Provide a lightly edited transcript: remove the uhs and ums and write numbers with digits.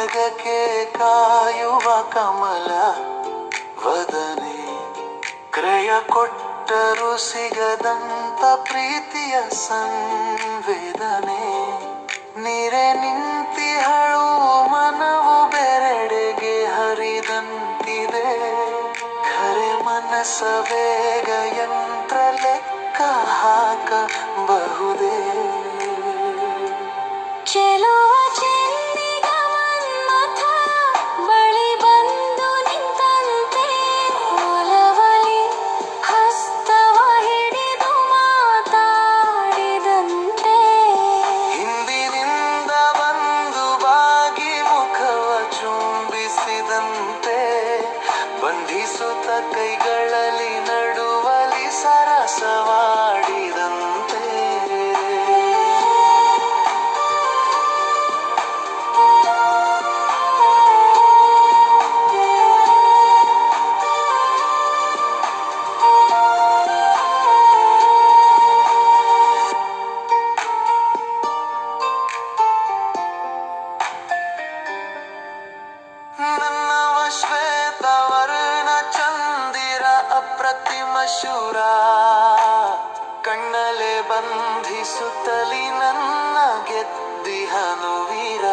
ಜಗಕ್ಕೆ ಕಾಯುವ ಕಮಲ ವದನೆ, ಕ್ರಯ ಕೊಟ್ಟರು ಸಿಗದಂತ ಪ್ರೀತಿಯ ಸಂವೇದನೆ. ನೀರೆ ನಿಂತಿಹಳು ಮನವು ಬೆರಡೆಗೆ ಹರಿದಂತಿದೆ. ಖರೆ ಮನಸ್ಸ ವೇಗ ಯಂತ್ರ ಲೆಕ್ಕ ಹಾಕಬಹುದೇ. ಚಲೋ ಚೆನ್ನಿಗ ಮನ್ಮಥ ಬಳಿ ಬಂದು ನಿಂತಂತೆ. ಒಲವಲಿ ಹಸ್ತವ ಹಿಡಿದು ಮಾತಾಡಿದಂತೆ. ಹಿಂದಿನಿಂದ ಬಂದು ಬಾಗಿ ಮುಖವ ಚುಂಬಿಸಿದಂತೆ. ಬಂಧಿಸುತ್ತ ಕೈಗಳಲ್ಲಿ ನಡುವಲಿ ಸರಸವಾಡಿದಂತೆ. ನನ್ನವ ಶ್ವೇತವರ್ಣ ಚಂದಿರ ಅಪ್ರತಿಮ ಶೂರ, ಕಣ್ಣಲೆ ಬಂಧಿಸುತ್ತಲಿ ನನ್ನ ಗೆದ್ದಿಹನು ವೀರ.